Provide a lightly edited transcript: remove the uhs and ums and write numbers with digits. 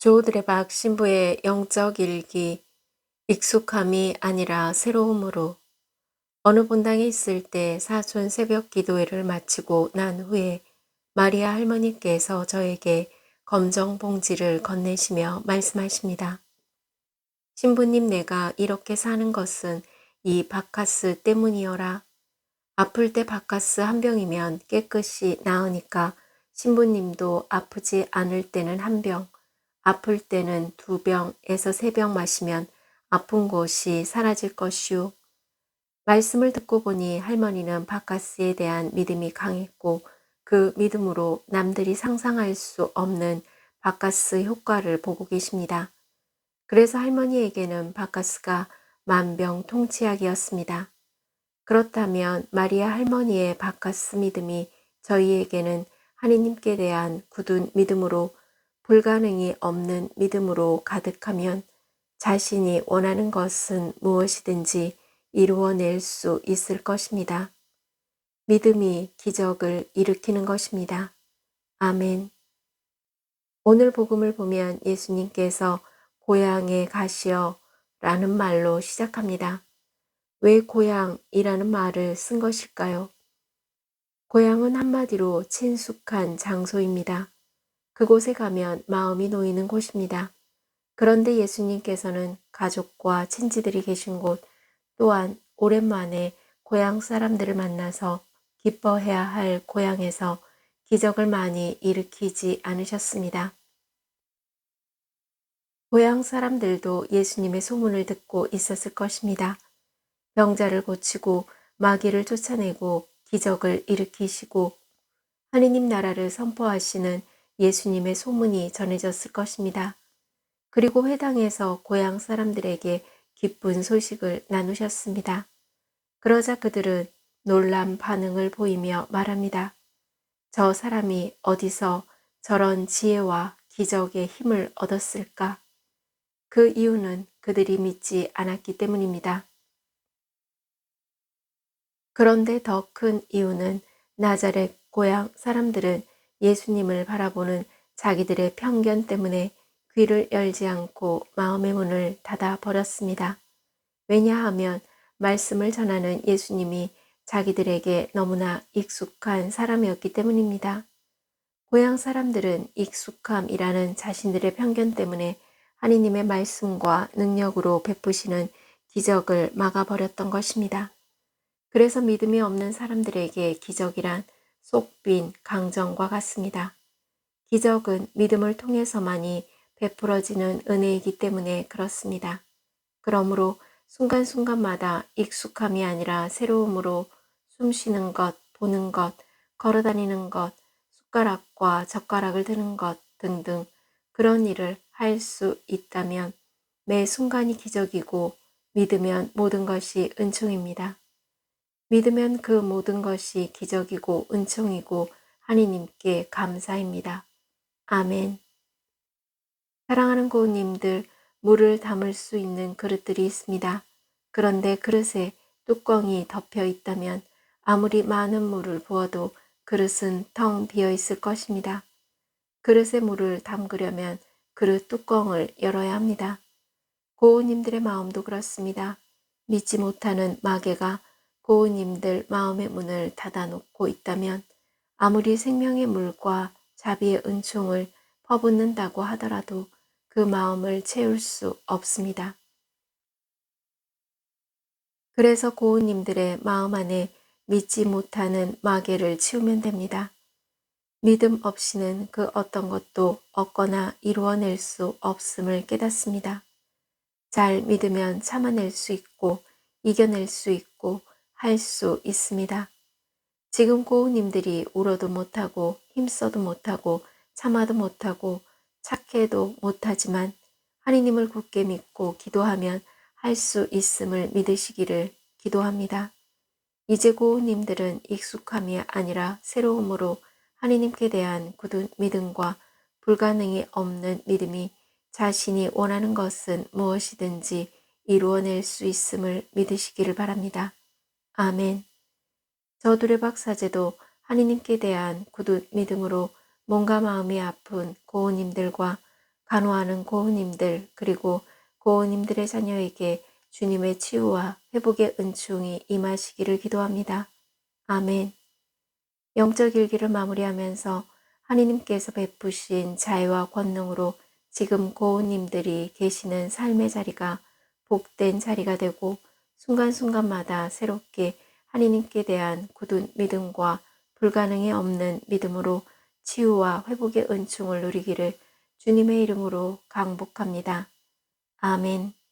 조드레박 신부의 영적 일기, 익숙함이 아니라 새로움으로. 어느 본당에 있을 때 사순 새벽 기도회를 마치고 난 후에 마리아 할머니께서 저에게 검정 봉지를 건네시며 말씀하십니다. 신부님, 내가 이렇게 사는 것은 이 바카스 때문이어라. 아플 때 바카스 한 병이면 깨끗이 나으니까 신부님도 아프지 않을 때는 한 병, 아플 때는 2병에서 3병 마시면 아픈 곳이 사라질 것이오. 말씀을 듣고 보니 할머니는 바카스에 대한 믿음이 강했고 그 믿음으로 남들이 상상할 수 없는 바카스 효과를 보고 계십니다. 그래서 할머니에게는 바카스가 만병통치약이었습니다. 그렇다면 마리아 할머니의 바카스 믿음이 저희에게는 하느님께 대한 굳은 믿음으로, 불가능이 없는 믿음으로 가득하면 자신이 원하는 것은 무엇이든지 이루어낼 수 있을 것입니다. 믿음이 기적을 일으키는 것입니다. 아멘. 오늘 복음을 보면 예수님께서 고향에 가시어 라는 말로 시작합니다. 왜 고향이라는 말을 쓴 것일까요? 고향은 한마디로 친숙한 장소입니다. 그곳에 가면 마음이 놓이는 곳입니다. 그런데 예수님께서는 가족과 친지들이 계신 곳, 또한 오랜만에 고향 사람들을 만나서 기뻐해야 할 고향에서 기적을 많이 일으키지 않으셨습니다. 고향 사람들도 예수님의 소문을 듣고 있었을 것입니다. 병자를 고치고 마귀를 쫓아내고 기적을 일으키시고 하느님 나라를 선포하시는 예수님의 소문이 전해졌을 것입니다. 그리고 회당에서 고향 사람들에게 기쁜 소식을 나누셨습니다. 그러자 그들은 놀란 반응을 보이며 말합니다. 저 사람이 어디서 저런 지혜와 기적의 힘을 얻었을까? 그 이유는 그들이 믿지 않았기 때문입니다. 그런데 더 큰 이유는 나자렛 고향 사람들은 예수님을 바라보는 자기들의 편견 때문에 귀를 열지 않고 마음의 문을 닫아 버렸습니다. 왜냐하면 말씀을 전하는 예수님이 자기들에게 너무나 익숙한 사람이었기 때문입니다. 고향 사람들은 익숙함이라는 자신들의 편견 때문에 하느님의 말씀과 능력으로 베푸시는 기적을 막아버렸던 것입니다. 그래서 믿음이 없는 사람들에게 기적이란 속 빈 강정과 같습니다. 기적은 믿음을 통해서만이 베풀어지는 은혜이기 때문에 그렇습니다. 그러므로 순간순간마다 익숙함이 아니라 새로움으로 숨쉬는 것, 보는 것, 걸어다니는 것, 숟가락과 젓가락을 드는 것 등등 그런 일을 할 수 있다면 매 순간이 기적이고 믿으면 모든 것이 은총입니다. 믿으면 그 모든 것이 기적이고 은총이고 하느님께 감사입니다. 아멘. 사랑하는 고우님들, 물을 담을 수 있는 그릇들이 있습니다. 그런데 그릇에 뚜껑이 덮여 있다면 아무리 많은 물을 부어도 그릇은 텅 비어 있을 것입니다. 그릇에 물을 담그려면 그릇 뚜껑을 열어야 합니다. 고우님들의 마음도 그렇습니다. 믿지 못하는 마귀가 고우님들 마음의 문을 닫아놓고 있다면 아무리 생명의 물과 자비의 은총을 퍼붓는다고 하더라도 그 마음을 채울 수 없습니다. 그래서 고우님들의 마음 안에 믿지 못하는 마귀를 치우면 됩니다. 믿음 없이는 그 어떤 것도 얻거나 이루어낼 수 없음을 깨닫습니다. 잘 믿으면 참아낼 수 있고 이겨낼 수 있고 할 수 있습니다. 지금 고우님들이 울어도 못하고 힘써도 못하고 참아도 못하고 착해도 못하지만 하느님을 굳게 믿고 기도하면 할 수 있음을 믿으시기를 기도합니다. 이제 고우님들은 익숙함이 아니라 새로움으로 하느님께 대한 굳은 믿음과 불가능이 없는 믿음이 자신이 원하는 것은 무엇이든지 이루어낼 수 있음을 믿으시기를 바랍니다. 아멘. 저둘의 박사제도 하느님께 대한 굳은 믿음으로 몸과 마음이 아픈 고우님들과 간호하는 고은님들 그리고 고은님들의 자녀에게 주님의 치유와 회복의 은총이 임하시기를 기도합니다. 아멘. 영적 일기를 마무리하면서 하느님께서 베푸신 자애와 권능으로 지금 고은님들이 계시는 삶의 자리가 복된 자리가 되고 순간순간마다 새롭게 하느님께 대한 굳은 믿음과 불가능이 없는 믿음으로 치유와 회복의 은총을 누리기를 주님의 이름으로 강복합니다. 아멘.